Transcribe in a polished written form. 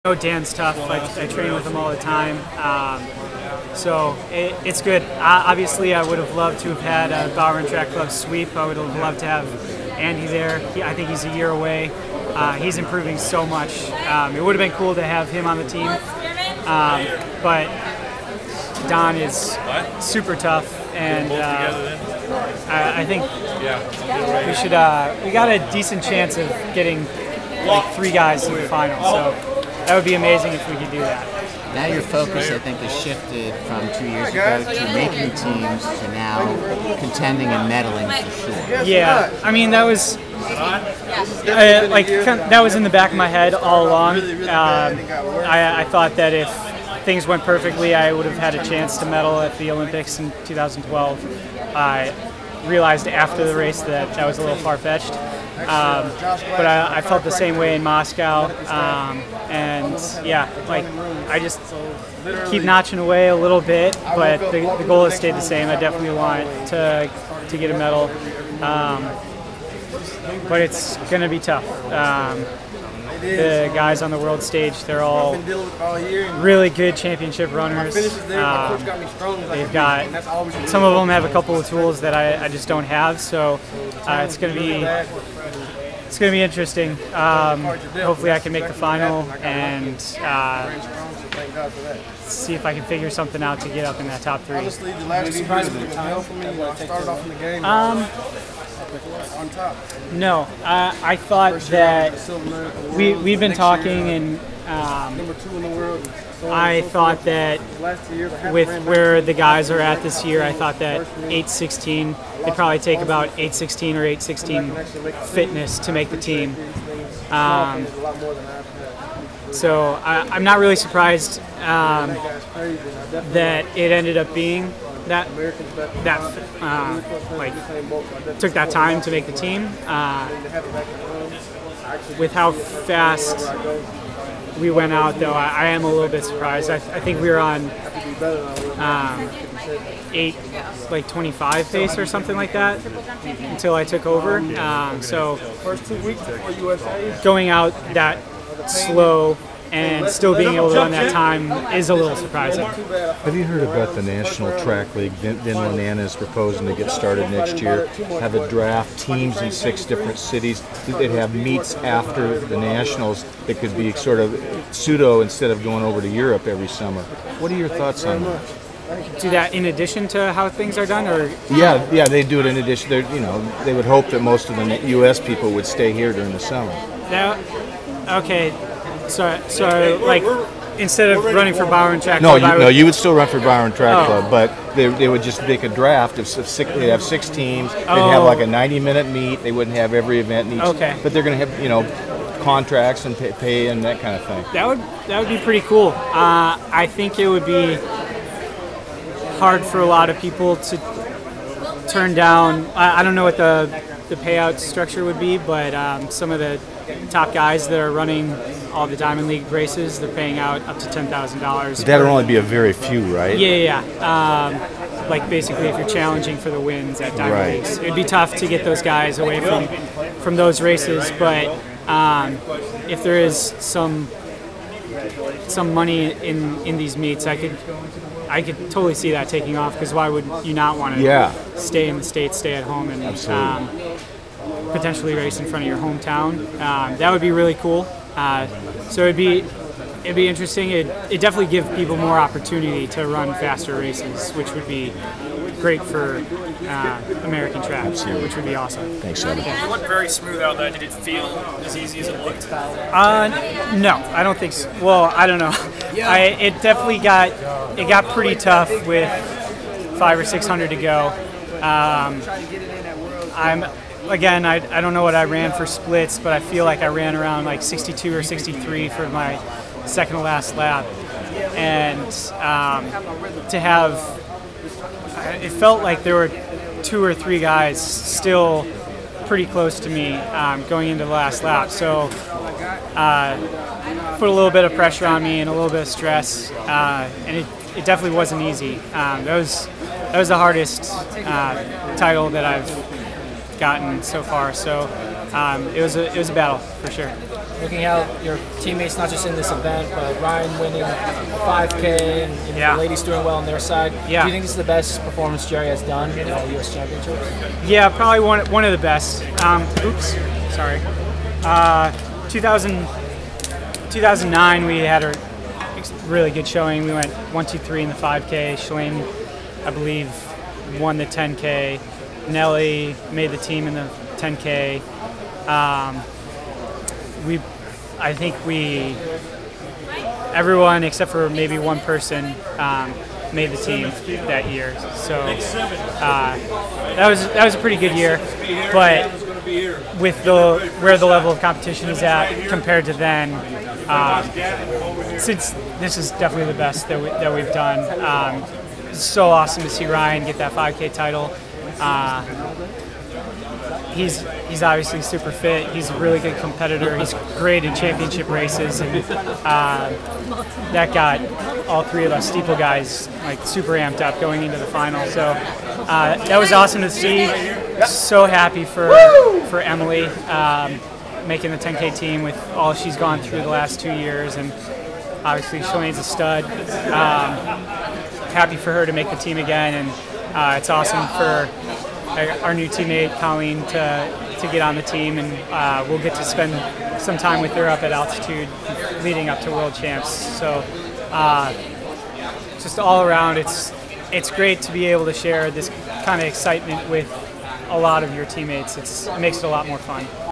Oh, Dan's tough. I train with him all the time. So it's good. Obviously, I would have loved to have had a Bower Track Club sweep. I would have loved to have Andy there. I think he's a year away. He's improving so much. It would have been cool to have him on the team. But Don is super tough, and I think we got a decent chance of getting like 3 guys in the final. So that would be amazing if we could do that. Now your focus, I think, has shifted from 2 years ago to making teams to now contending and medaling for sure. Yeah, I mean that was that was in the back of my head all along. I thought that if things went perfectly, I would have had a chance to medal at the Olympics in 2012. I realized after the race that that was a little far-fetched. But I felt the same way in Moscow, and yeah, like I just keep notching away a little bit, but the goal has stayed the same. I definitely want to get a medal, but it's going to be tough. The guys on the world stage, they're all really good championship runners. They've got, some of them have a couple of tools that I just don't have, so it's going to be interesting. Hopefully I can make the final and see if I can figure something out to get up in that top 3. Honestly, the last 2 years have been for me. I started off in the game on top. No, I thought that we've been talking, and number 2 in the world. I thought that with where the guys are at this year, I thought that 8:16, it'd probably take about 8:16 or 8:16 fitness to make the team. So I'm not really surprised that it ended up being that took that time to make the team. With how fast we went out, though, I am a little bit surprised. I think we were on 8:25 pace or something like that until I took over. So First 2 weeks for USA. going out that slow and still being able to run that time is a little surprising. Have you heard about the National Track League? Vin Lanana is proposing to get started next year, have a draft, teams in 6 different cities. They'd have meets after the Nationals that could be sort of pseudo instead of going over to Europe every summer. What are your thoughts on that? Do that in addition to how things are done, or Yeah, they do it in addition. They would hope that most of the U.S. people would stay here during the summer. that? Okay, so like instead of running for Bower Track No, Club, you would still run for Byron Track Club, but they would just make a draft of 6. They'd have 6 teams. They'd have like a 90-minute meet. They wouldn't have every event in each. Okay. But they're going to have contracts and pay and that kind of thing. That would be pretty cool. I think it would be hard for a lot of people to turn down. I don't know what the payout structure would be, but some of the top guys that are running all the Diamond League races, they're paying out up to $10,000. That'll only be a very few, right? Yeah. Like basically, if you're challenging for the wins at Diamond Leagues, it'd be tough to get those guys away from those races. But if there is some money in these meets, I could totally see that taking off. Because why would you not want to stay in the States, stay at home, and potentially race in front of your hometown? That would be really cool. So it'd be interesting. It'd definitely give people more opportunity to run faster races, which would be great for American track, which would be awesome. Thanks, Evan. It looked very smooth out there. Did it feel as easy as it looked? No, I don't think so. Well, I don't know. It definitely got pretty tough with 500 or 600 to go. I don't know what I ran for splits, but I feel like I ran around like 62 or 63 for my second to last lap, and it felt like there were 2 or 3 guys still pretty close to me going into the last lap. So put a little bit of pressure on me and a little bit of stress, and it definitely wasn't easy. That was the hardest title that I've gotten so far. So it was a battle for sure. looking at your teammates, not just in this event, but Ryan winning a 5K and Yeah. the ladies doing well on their side. Yeah. Do you think this is the best performance Jerry has done in the U.S. Championships? Yeah, probably one of the best. Oops, sorry. 2009, we had a really good showing. We went 1, 2, 3 in the 5K. Shalane, I believe, won the 10K. Nelly made the team in the 10K. Everyone except for maybe one person made the team that year. So that was a pretty good year. But with where the level of competition is at compared to then, since this is definitely the best that we've done. It's so awesome to see Ryan get that 5K title. He's obviously super fit. He's a really good competitor. He's great in championship races, and that got all three of us steeple guys like super amped up going into the final. So that was awesome to see. So happy for Emily making the 10K team with all she's gone through the last 2 years, and obviously Shalane's a stud. Happy for her to make the team again, and it's awesome for our new teammate Colleen to get on the team, and we'll get to spend some time with her up at altitude leading up to World Champs. So just all around, it's great to be able to share this kind of excitement with a lot of your teammates. It makes it a lot more fun.